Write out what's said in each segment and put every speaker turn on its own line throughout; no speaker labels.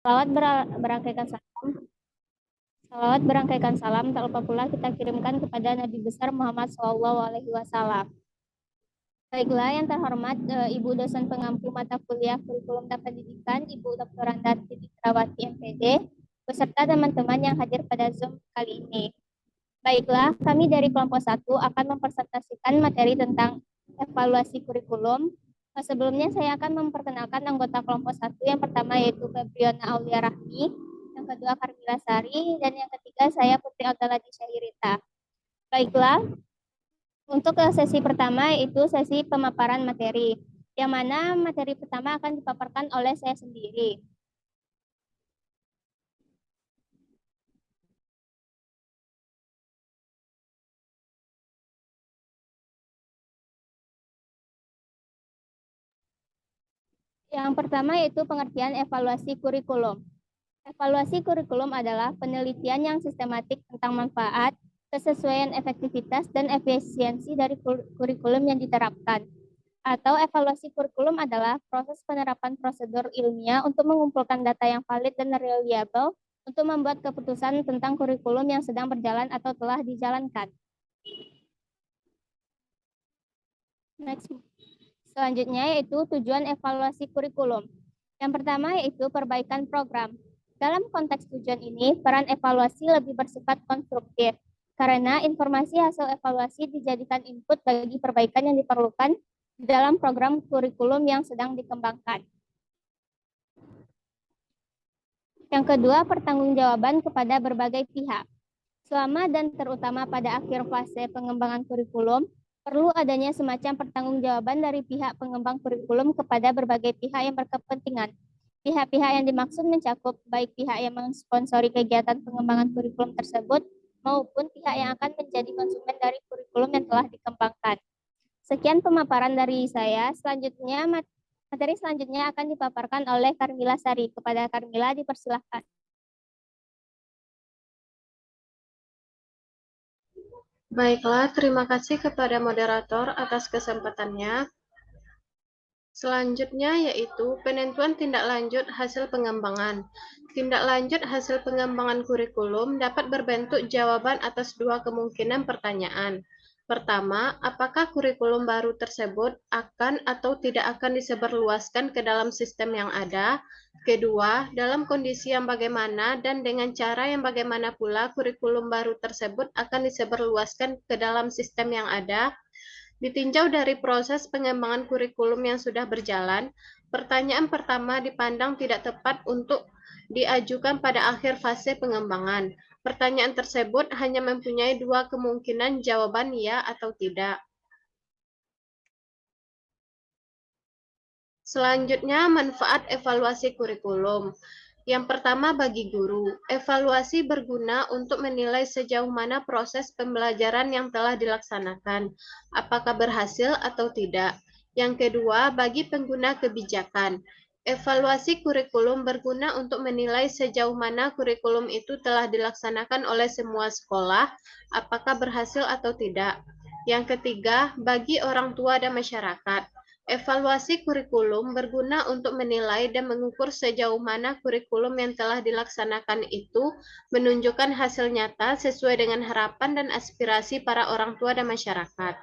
Salawat berangkaikan salam. Salawat berangkaikan salam tak lupa pula kita kirimkan kepada Nabi besar Muhammad SAW. Baiklah yang terhormat Ibu dosen pengampu mata kuliah kurikulum dan pendidikan, Ibu Dr. Randa Titrawati MPD, beserta teman-teman yang hadir pada Zoom kali ini. Baiklah, kami dari kelompok 1 akan mempresentasikan materi tentang evaluasi kurikulum. Sebelumnya saya akan memperkenalkan anggota kelompok 1 yang pertama yaitu Febriana Aulia Rahmi, yang kedua Carmila Sari, dan yang ketiga saya Putri Autaladi Syahirita. Baiklah, untuk sesi pertama itu sesi pemaparan materi, yang mana materi pertama akan dipaparkan oleh saya sendiri. Yang pertama yaitu pengertian evaluasi kurikulum. Evaluasi kurikulum adalah penelitian yang sistematik tentang manfaat, kesesuaian efektivitas, dan efisiensi dari kurikulum yang diterapkan. Atau evaluasi kurikulum adalah proses penerapan prosedur ilmiah untuk mengumpulkan data yang valid dan reliable untuk membuat keputusan tentang kurikulum yang sedang berjalan atau telah dijalankan. Next. Selanjutnya yaitu tujuan evaluasi kurikulum. Yang pertama yaitu perbaikan program. Dalam konteks tujuan ini, peran evaluasi lebih bersifat konstruktif, karena informasi hasil evaluasi dijadikan input bagi perbaikan yang diperlukan dalam program kurikulum yang sedang dikembangkan. Yang kedua, pertanggungjawaban kepada berbagai pihak. Selama dan terutama pada akhir fase pengembangan kurikulum, perlu adanya semacam pertanggungjawaban dari pihak pengembang kurikulum kepada berbagai pihak yang berkepentingan. Pihak-pihak yang dimaksud mencakup baik pihak yang mensponsori kegiatan pengembangan kurikulum tersebut maupun pihak yang akan menjadi konsumen dari kurikulum yang telah dikembangkan. Sekian pemaparan dari saya. Selanjutnya, materi selanjutnya akan dipaparkan oleh Carmila Sari. Kepada Carmila dipersilahkan.
Baiklah, terima kasih kepada moderator atas kesempatannya. Selanjutnya yaitu penentuan tindak lanjut hasil pengembangan. Tindak lanjut hasil pengembangan kurikulum dapat berbentuk jawaban atas dua kemungkinan pertanyaan. Pertama, apakah kurikulum baru tersebut akan atau tidak akan disebarluaskan ke dalam sistem yang ada? Kedua, dalam kondisi yang bagaimana dan dengan cara yang bagaimana pula kurikulum baru tersebut akan disebarluaskan ke dalam sistem yang ada? Ditinjau dari proses pengembangan kurikulum yang sudah berjalan, pertanyaan pertama dipandang tidak tepat untuk diajukan pada akhir fase pengembangan. Pertanyaan tersebut hanya mempunyai dua kemungkinan jawaban ya atau tidak. Selanjutnya, manfaat evaluasi kurikulum. Yang pertama bagi guru, evaluasi berguna untuk menilai sejauh mana proses pembelajaran yang telah dilaksanakan, apakah berhasil atau tidak. Yang kedua, bagi pengguna kebijakan, evaluasi kurikulum berguna untuk menilai sejauh mana kurikulum itu telah dilaksanakan oleh semua sekolah, apakah berhasil atau tidak. Yang ketiga, bagi orang tua dan masyarakat, evaluasi kurikulum berguna untuk menilai dan mengukur sejauh mana kurikulum yang telah dilaksanakan itu menunjukkan hasil nyata sesuai dengan harapan dan aspirasi para orang tua dan masyarakat.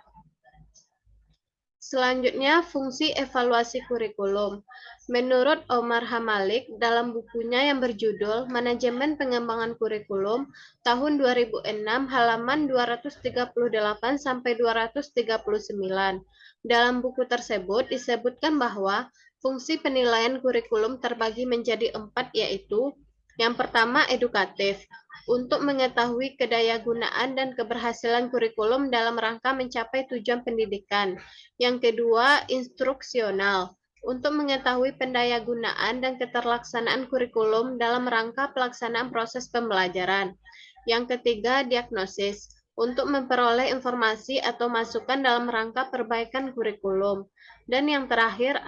Selanjutnya, fungsi evaluasi kurikulum. Menurut Omar Hamalik, dalam bukunya yang berjudul Manajemen Pengembangan Kurikulum tahun 2006 halaman 238 sampai 239. Dalam buku tersebut disebutkan bahwa fungsi penilaian kurikulum terbagi menjadi 4, yaitu yang pertama edukatif, untuk mengetahui kedayagunaan dan keberhasilan kurikulum dalam rangka mencapai tujuan pendidikan. Yang kedua, instruksional, untuk mengetahui pendayagunaan dan keterlaksanaan kurikulum dalam rangka pelaksanaan proses pembelajaran. Yang ketiga, diagnosis, untuk memperoleh informasi atau masukan dalam rangka perbaikan kurikulum. Dan yang terakhir,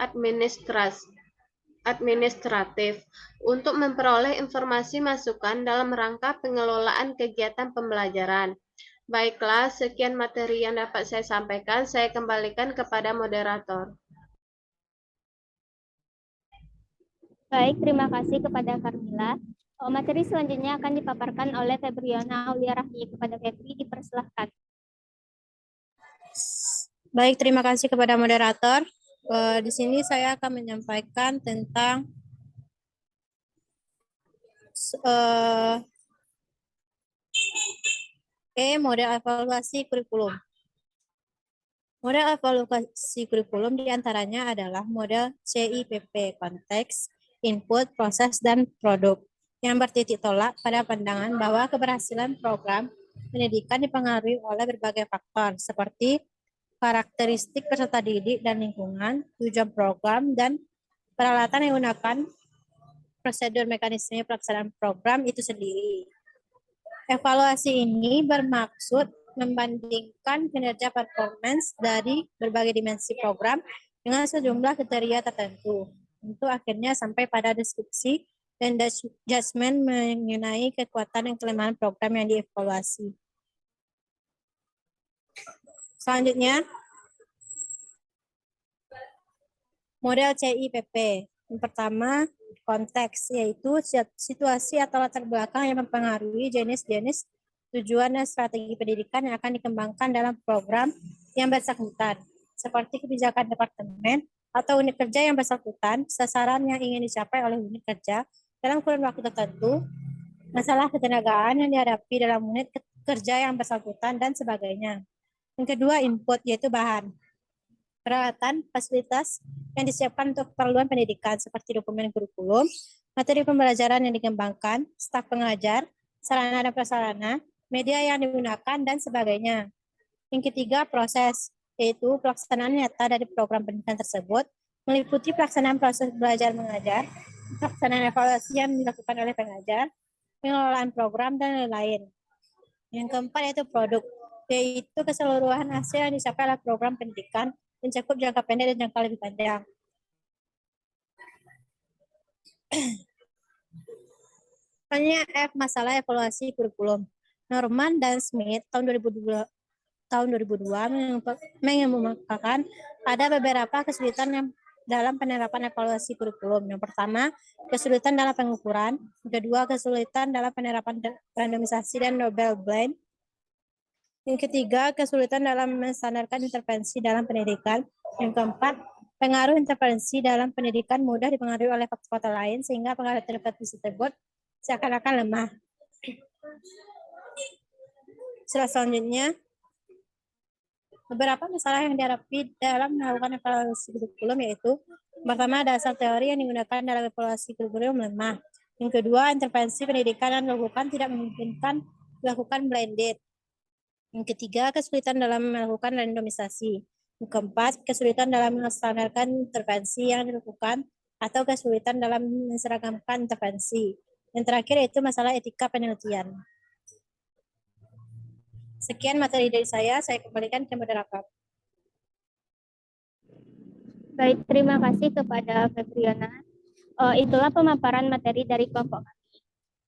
administratif, untuk memperoleh informasi masukan dalam rangka pengelolaan kegiatan pembelajaran. Baiklah, sekian materi yang dapat saya sampaikan. Saya kembalikan kepada moderator.
Baik, terima kasih kepada Carmila. Materi selanjutnya akan dipaparkan oleh Febriana Aulia Rahmi. Kepada Febri, dipersilahkan.
Baik, terima kasih kepada moderator. Di sini saya akan menyampaikan tentang model evaluasi kurikulum. Model evaluasi kurikulum diantaranya adalah model CIPP, konteks, input, proses, dan produk, yang bertitik tolak pada pandangan bahwa keberhasilan program pendidikan dipengaruhi oleh berbagai faktor, seperti karakteristik peserta didik dan lingkungan, tujuan program, dan peralatan yang digunakan, prosedur mekanisme pelaksanaan program itu sendiri. Evaluasi ini bermaksud membandingkan kinerja performance dari berbagai dimensi program dengan sejumlah kriteria tertentu, untuk akhirnya sampai pada deskripsi dan judgment mengenai kekuatan dan kelemahan program yang dievaluasi. Selanjutnya, model CIPP. Yang pertama, konteks, yaitu situasi atau latar belakang yang mempengaruhi jenis-jenis tujuan dan strategi pendidikan yang akan dikembangkan dalam program yang bersangkutan, seperti kebijakan departemen atau unit kerja yang bersangkutan, sasaran yang ingin dicapai oleh unit kerja dalam kurun waktu tertentu, masalah ketenagaan yang dihadapi dalam unit kerja yang bersangkutan, dan sebagainya. Yang kedua, input, yaitu bahan, peralatan, fasilitas yang disiapkan untuk keperluan pendidikan, seperti dokumen kurikulum, materi pembelajaran yang dikembangkan, staf pengajar, sarana dan prasarana, media yang digunakan, dan sebagainya. Yang ketiga, proses, yaitu pelaksanaan nyata dari program pendidikan tersebut, meliputi pelaksanaan proses belajar mengajar, pelaksanaan evaluasi yang dilakukan oleh pengajar, pengelolaan program, dan lain-lain. Yang keempat yaitu produk, yaitu keseluruhan hasil yang dicapai oleh program pendidikan, mencakup jangka pendek dan jangka lebih panjang. Selanjutnya F, masalah evaluasi kurikulum. Norman dan Smith tahun 2002 mengemukakan ada beberapa kesulitan yang dalam penerapan evaluasi kurikulum. Yang pertama, kesulitan dalam pengukuran. Yang kedua, kesulitan dalam penerapan randomisasi dan double blind. Yang ketiga, kesulitan dalam menstandarkan intervensi dalam pendidikan. Yang keempat, pengaruh intervensi dalam pendidikan mudah dipengaruhi oleh faktor lain, sehingga pengaruh intervensi tersebut seakan-akan lemah. Selanjutnya, beberapa masalah yang dihadapi dalam melakukan evaluasi kurikulum yaitu, pertama, dasar teori yang digunakan dalam evaluasi kurikulum lemah. Yang kedua, intervensi pendidikan yang dilakukan tidak memungkinkan dilakukan blended. Yang ketiga, kesulitan dalam melakukan randomisasi. Yang keempat, kesulitan dalam menstandarkan intervensi yang dilakukan atau kesulitan dalam menseragamkan intervensi. Yang terakhir yaitu masalah etika penelitian. Sekian materi dari saya kembalikan ke moderator.
Baik, terima kasih kepada Febriana. Itulah pemaparan materi dari kelompok kami.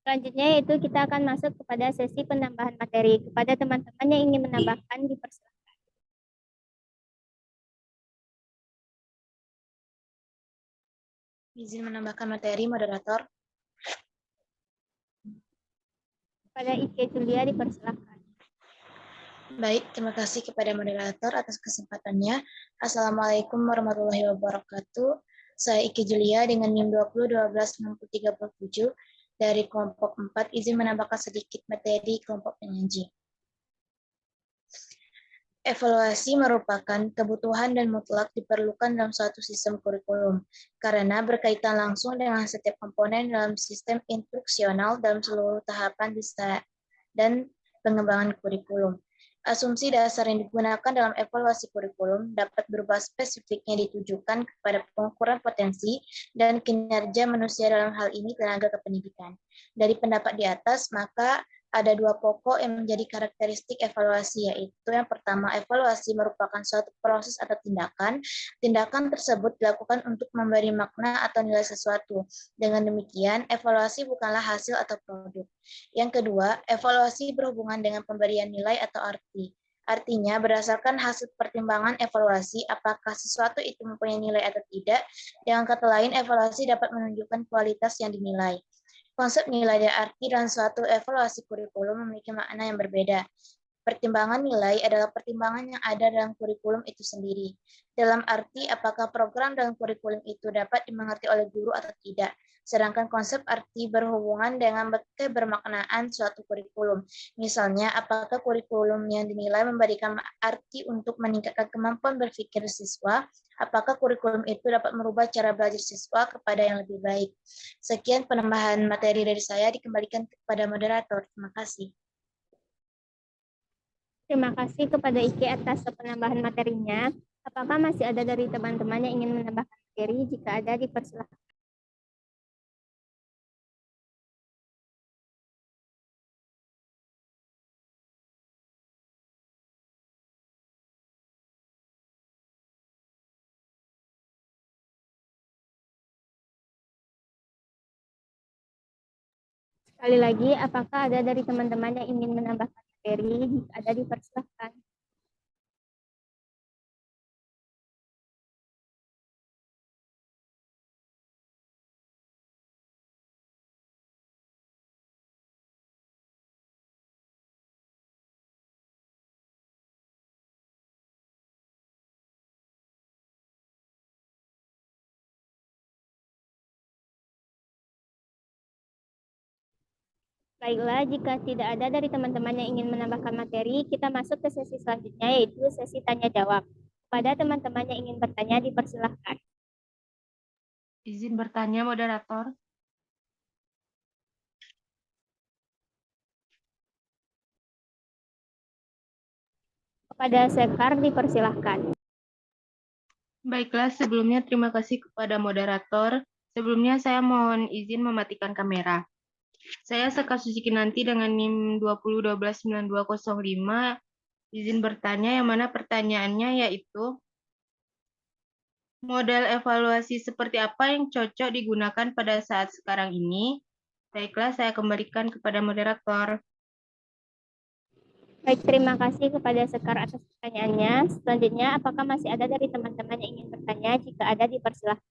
Selanjutnya yaitu kita akan masuk kepada sesi penambahan materi. Kepada teman-teman yang ingin menambahkan, dipersilakan.
Izin menambahkan materi, moderator.
Kepada Ike Julia, dipersilakan.
Baik, terima kasih kepada moderator atas kesempatannya. Assalamualaikum warahmatullahi wabarakatuh. Saya Ike Julia dengan NIM 2012-6037 dari kelompok 4, izin menambahkan sedikit materi kelompok penyaji. Evaluasi merupakan kebutuhan dan mutlak diperlukan dalam suatu sistem kurikulum, karena berkaitan langsung dengan setiap komponen dalam sistem instruksional dalam seluruh tahapan dan pengembangan kurikulum. Asumsi dasar yang digunakan dalam evaluasi kurikulum dapat berubah spesifiknya ditujukan kepada pengukuran potensi dan kinerja manusia, dalam hal ini tenaga kependidikan. Dari pendapat di atas, maka ada dua pokok yang menjadi karakteristik evaluasi, yaitu yang pertama, evaluasi merupakan suatu proses atau tindakan. Tindakan tersebut dilakukan untuk memberi makna atau nilai sesuatu. Dengan demikian, evaluasi bukanlah hasil atau produk. Yang kedua, evaluasi berhubungan dengan pemberian nilai atau arti. Artinya, berdasarkan hasil pertimbangan evaluasi, apakah sesuatu itu mempunyai nilai atau tidak, dengan kata lain, evaluasi dapat menunjukkan kualitas yang dinilai. Konsep nilai dan arti dalam suatu evaluasi kurikulum memiliki makna yang berbeda. Pertimbangan nilai adalah pertimbangan yang ada dalam kurikulum itu sendiri, dalam arti apakah program dalam kurikulum itu dapat dimengerti oleh guru atau tidak. Sedangkan konsep arti berhubungan dengan kebermaknaan suatu kurikulum. Misalnya, apakah kurikulum yang dinilai memberikan arti untuk meningkatkan kemampuan berpikir siswa, apakah kurikulum itu dapat merubah cara belajar siswa kepada yang lebih baik. Sekian penambahan materi dari saya, dikembalikan kepada moderator. Terima kasih.
Terima kasih kepada Ike atas penambahan materinya. Apakah masih ada dari teman-teman yang ingin menambahkan materi? Jika ada, dipersilakan. Sekali lagi, apakah ada dari teman-teman yang ingin menambahkan materi? Jika ada, dipersilakan. Baiklah, jika tidak ada dari teman-teman yang ingin menambahkan materi, kita masuk ke sesi selanjutnya, yaitu sesi tanya-jawab. Pada teman-teman yang ingin bertanya, dipersilahkan.
Izin bertanya, moderator.
Kepada Sekar, dipersilahkan.
Baiklah, sebelumnya terima kasih kepada moderator. Sebelumnya saya mohon izin mematikan kamera. Saya Sekar Sucikinanti dengan NIM 20129205. Izin bertanya, yang mana pertanyaannya yaitu model evaluasi seperti apa yang cocok digunakan pada saat sekarang ini? Baiklah, saya kembalikan kepada moderator.
Baik, terima kasih kepada Sekar atas pertanyaannya. Selanjutnya, apakah masih ada dari teman-teman yang ingin bertanya? Jika ada, dipersilahkan.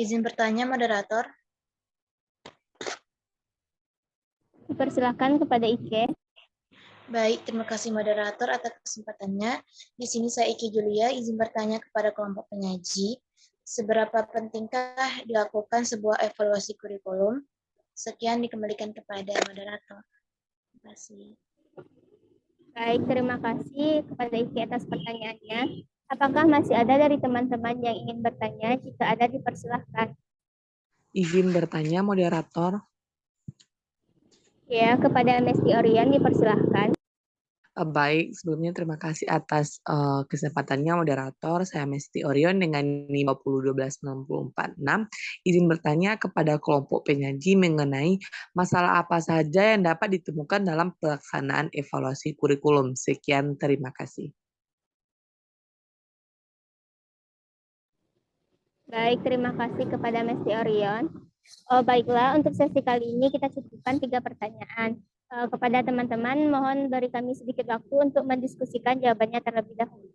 Izin bertanya, moderator.
Dipersilahkan kepada Ike.
Baik, terima kasih moderator atas kesempatannya. Di sini saya Iki Julia, izin bertanya kepada kelompok penyaji. Seberapa pentingkah dilakukan sebuah evaluasi kurikulum? Sekian, dikembalikan kepada moderator. Terima kasih.
Baik, terima kasih kepada Ike atas pertanyaannya. Apakah masih ada dari teman-teman yang ingin bertanya? Jika ada, dipersilahkan.
Izin bertanya, moderator.
Ya, kepada Mesti Orion, dipersilahkan.
Baik, sebelumnya terima kasih atas kesempatannya, moderator. Saya Mesti Orion dengan NIM 20129446. Izin bertanya kepada kelompok penyaji mengenai masalah apa saja yang dapat ditemukan dalam pelaksanaan evaluasi kurikulum. Sekian, terima kasih.
Baik, terima kasih kepada Mesti Orion. Baiklah, untuk sesi kali ini kita cukupkan 3 pertanyaan. Kepada teman-teman, mohon beri kami sedikit waktu untuk mendiskusikan jawabannya terlebih dahulu.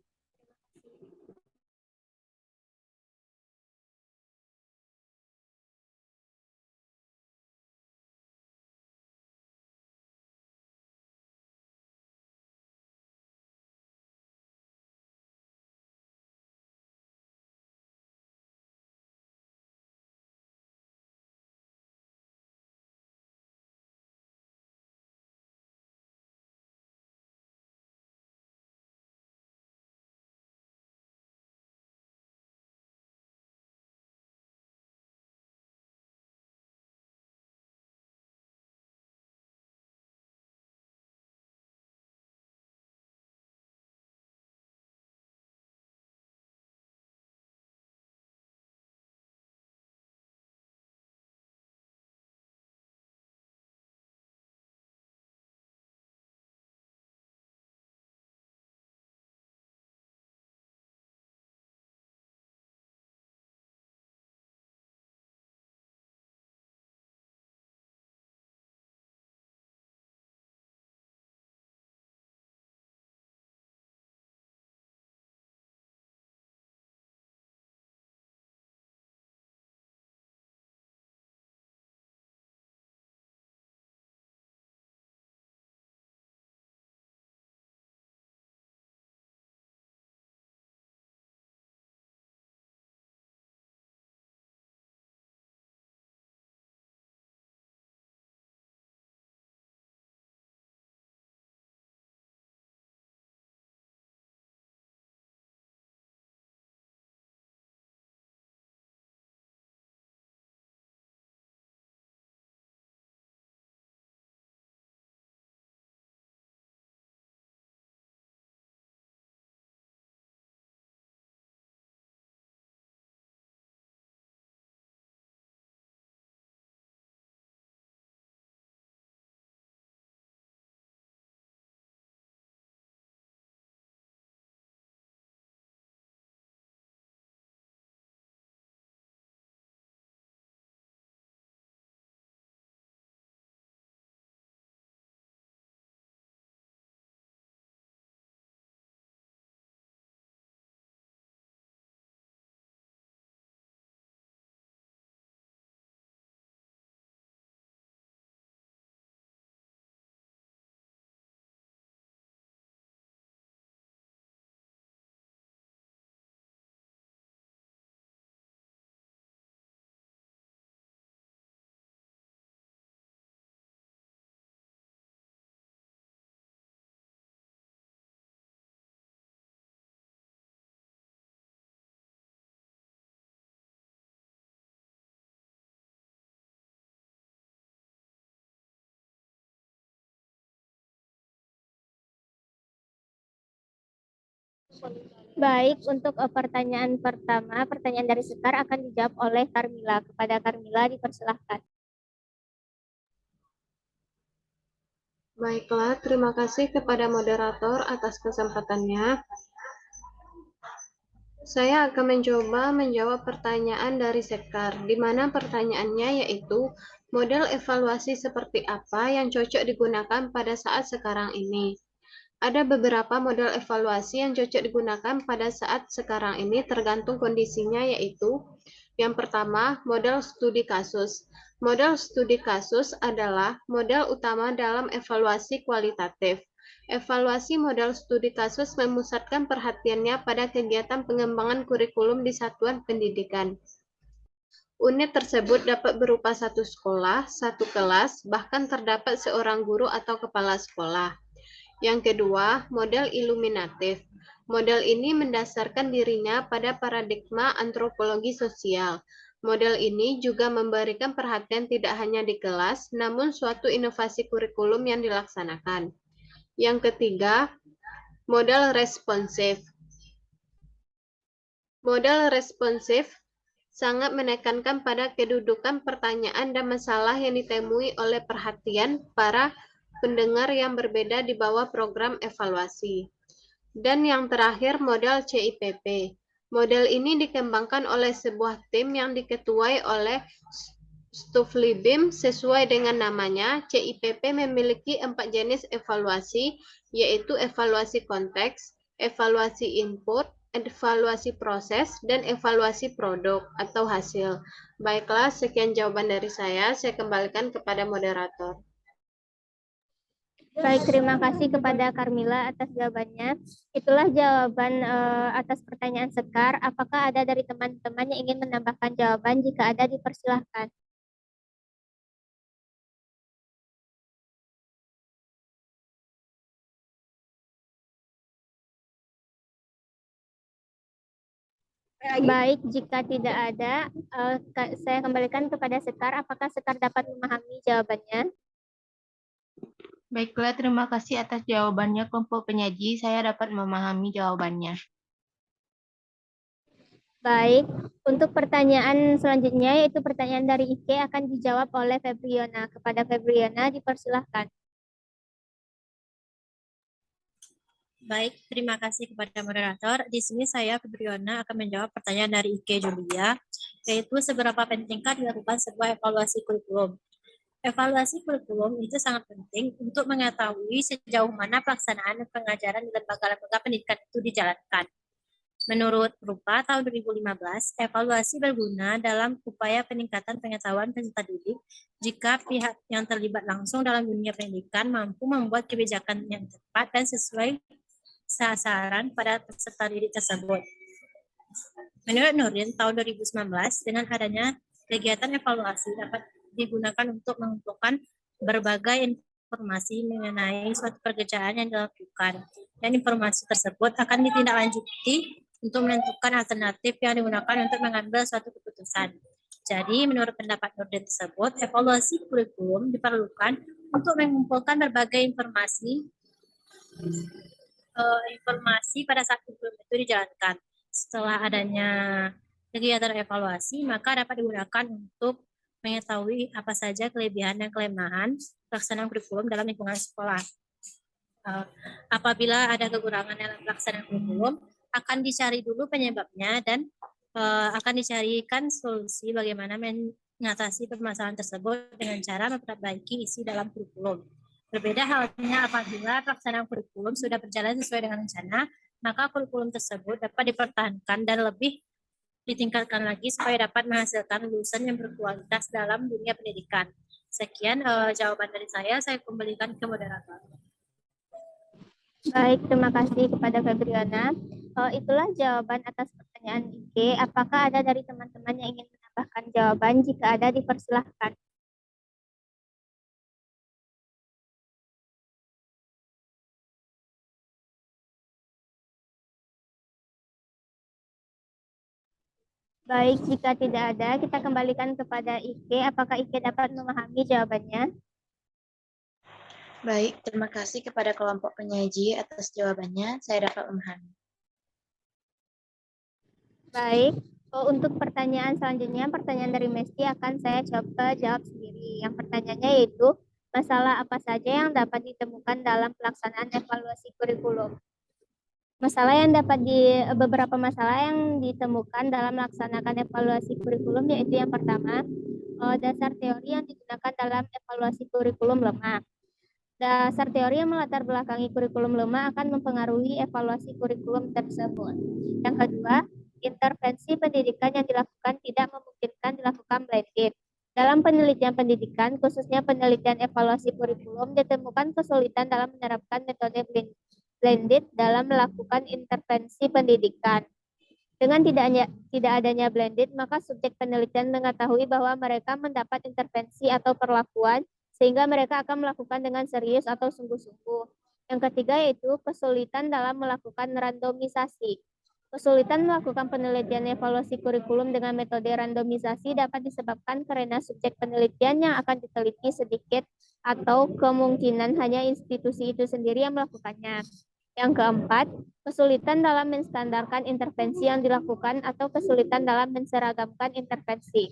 Baik, untuk pertanyaan pertama, pertanyaan dari Sekar akan dijawab oleh Karmila. Kepada Karmila dipersilahkan.
Baiklah, terima kasih kepada moderator atas kesempatannya. Saya akan mencoba menjawab pertanyaan dari Sekar, di mana pertanyaannya yaitu model evaluasi seperti apa yang cocok digunakan pada saat sekarang ini. Ada beberapa model evaluasi yang cocok digunakan pada saat sekarang ini tergantung kondisinya, yaitu yang pertama, model studi kasus. Model studi kasus adalah model utama dalam evaluasi kualitatif. Evaluasi model studi kasus memusatkan perhatiannya pada kegiatan pengembangan kurikulum di satuan pendidikan. Unit tersebut dapat berupa satu sekolah, satu kelas, bahkan terdapat seorang guru atau kepala sekolah. Yang kedua, model iluminatif. Model ini mendasarkan dirinya pada paradigma antropologi sosial. Model ini juga memberikan perhatian tidak hanya di kelas, namun suatu inovasi kurikulum yang dilaksanakan. Yang ketiga, model responsif. Model responsif sangat menekankan pada kedudukan pertanyaan dan masalah yang ditemui oleh perhatian para pendengar yang berbeda di bawah program evaluasi. Dan yang terakhir, model CIPP. Model ini dikembangkan oleh sebuah tim yang diketuai oleh Stuflibim. Sesuai dengan namanya, CIPP memiliki 4 jenis evaluasi, yaitu evaluasi konteks, evaluasi input, evaluasi proses, dan evaluasi produk atau hasil. Baiklah, sekian jawaban dari saya kembalikan kepada moderator.
Baik, terima kasih kepada Karmila atas jawabannya. Itulah jawaban atas pertanyaan Sekar. Apakah ada dari teman-teman yang ingin menambahkan jawaban? Jika ada, dipersilahkan. Baik, jika tidak ada, saya kembalikan kepada Sekar. Apakah Sekar dapat memahami jawabannya?
Baiklah, terima kasih atas jawabannya kelompok penyaji. Saya dapat memahami jawabannya.
Baik, untuk pertanyaan selanjutnya yaitu pertanyaan dari Ike akan dijawab oleh Febriona. Kepada Febriona dipersilahkan.
Baik, terima kasih kepada moderator. Di sini saya, Febriona, akan menjawab pertanyaan dari Ike Julia, yaitu seberapa pentingkah dilakukan sebuah evaluasi kurikulum. Evaluasi kurikulum itu sangat penting untuk mengetahui sejauh mana pelaksanaan pengajaran di lembaga-lembaga pendidikan itu dijalankan. Menurut Rupa tahun 2015, evaluasi berguna dalam upaya peningkatan pengetahuan peserta didik jika pihak yang terlibat langsung dalam dunia pendidikan mampu membuat kebijakan yang tepat dan sesuai sasaran pada peserta didik tersebut. Menurut Nurdin, tahun 2019, dengan adanya kegiatan evaluasi dapat digunakan untuk mengumpulkan berbagai informasi mengenai suatu pekerjaan yang dilakukan, dan informasi tersebut akan ditindaklanjuti untuk menentukan alternatif yang digunakan untuk mengambil suatu keputusan. Jadi, menurut pendapat Nurdin tersebut, evaluasi kurikulum diperlukan untuk mengumpulkan berbagai informasi pada saat kurikulum itu dijalankan. Setelah adanya kegiatan evaluasi, maka dapat digunakan untuk mengetahui apa saja kelebihan dan kelemahan pelaksanaan kurikulum dalam lingkungan sekolah. Apabila ada kekurangan dalam pelaksanaan kurikulum, akan dicari dulu penyebabnya dan akan dicarikan solusi bagaimana mengatasi permasalahan tersebut dengan cara memperbaiki isi dalam kurikulum. Berbeda halnya apabila pelaksanaan kurikulum sudah berjalan sesuai dengan rencana, maka kurikulum tersebut dapat dipertahankan dan lebih ditingkatkan lagi supaya dapat menghasilkan lulusan yang berkualitas dalam dunia pendidikan. Sekian jawaban dari saya kembalikan ke moderator.
Baik, terima kasih kepada Febriana. Itulah jawaban atas pertanyaan Ike. Apakah ada dari teman-teman yang ingin menambahkan jawaban? Jika ada, dipersilahkan. Baik, jika tidak ada, kita kembalikan kepada Ike. Apakah Ike dapat memahami jawabannya?
Baik, terima kasih kepada kelompok penyaji atas jawabannya. Saya dapat memahami.
Baik, untuk pertanyaan selanjutnya, pertanyaan dari Mesti akan saya coba jawab sendiri. Yang pertanyaannya yaitu, masalah apa saja yang dapat ditemukan dalam pelaksanaan evaluasi kurikulum? Beberapa masalah yang ditemukan dalam melaksanakan evaluasi kurikulum yaitu yang pertama, dasar teori yang digunakan dalam evaluasi kurikulum lemah. Dasar teori yang melatar belakangi kurikulum lemah akan mempengaruhi evaluasi kurikulum tersebut. Yang kedua, intervensi pendidikan yang dilakukan tidak memungkinkan dilakukan blended. Dalam penelitian pendidikan, khususnya penelitian evaluasi kurikulum, ditemukan kesulitan dalam menerapkan metode blended dalam melakukan intervensi pendidikan. Dengan tidak adanya blended, maka subjek penelitian mengetahui bahwa mereka mendapat intervensi atau perlakuan sehingga mereka akan melakukan dengan serius atau sungguh-sungguh. Yang ketiga yaitu kesulitan dalam melakukan randomisasi. Kesulitan melakukan penelitian evaluasi kurikulum dengan metode randomisasi dapat disebabkan karena subjek penelitian yang akan diteliti sedikit atau kemungkinan hanya institusi itu sendiri yang melakukannya. Yang keempat, kesulitan dalam menstandarkan intervensi yang dilakukan atau kesulitan dalam menseragamkan intervensi.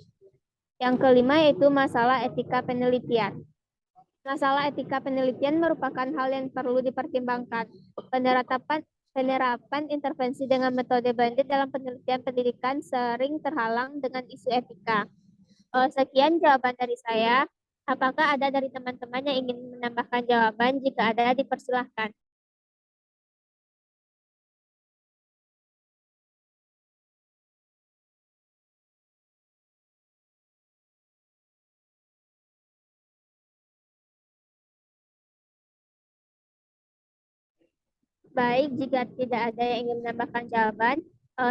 Yang kelima yaitu masalah etika penelitian. Masalah etika penelitian merupakan hal yang perlu dipertimbangkan. Penerapan intervensi dengan metode blended dalam penelitian pendidikan sering terhalang dengan isu etika. Sekian jawaban dari saya. Apakah ada dari teman-teman yang ingin menambahkan jawaban? Jika ada, dipersilahkan. Baik, jika tidak ada yang ingin menambahkan jawaban,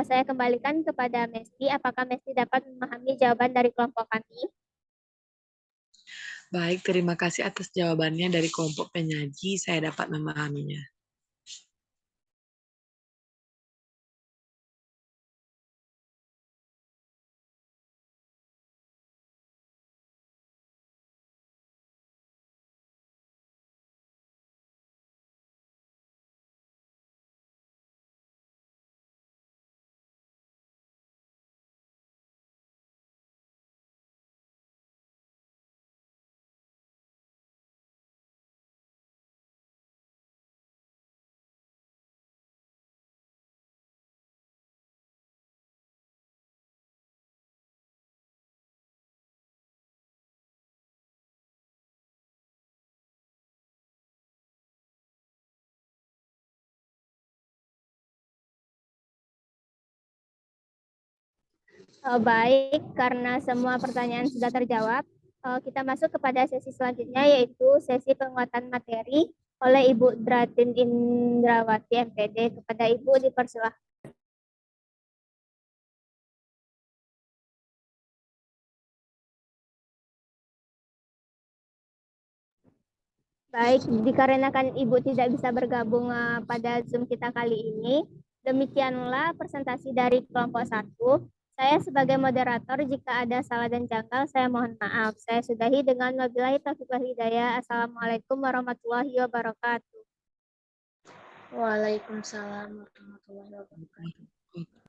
saya kembalikan kepada Mesti. Apakah Mesti dapat memahami jawaban dari kelompok kami?
Baik, terima kasih atas jawabannya dari kelompok penyaji. Saya dapat memahaminya.
Baik, karena semua pertanyaan sudah terjawab, kita masuk kepada sesi selanjutnya yaitu sesi penguatan materi oleh Ibu Dratin Indrawati MPD. Kepada Ibu dipersilahkan. Baik, dikarenakan Ibu tidak bisa bergabung pada Zoom kita kali ini, demikianlah presentasi dari kelompok 1. Saya sebagai moderator, jika ada salah dan janggal, saya mohon maaf. Saya sudahi dengan wabillahi taufiq wal hidayah. Assalamualaikum warahmatullahi wabarakatuh.
Waalaikumsalam warahmatullahi wabarakatuh.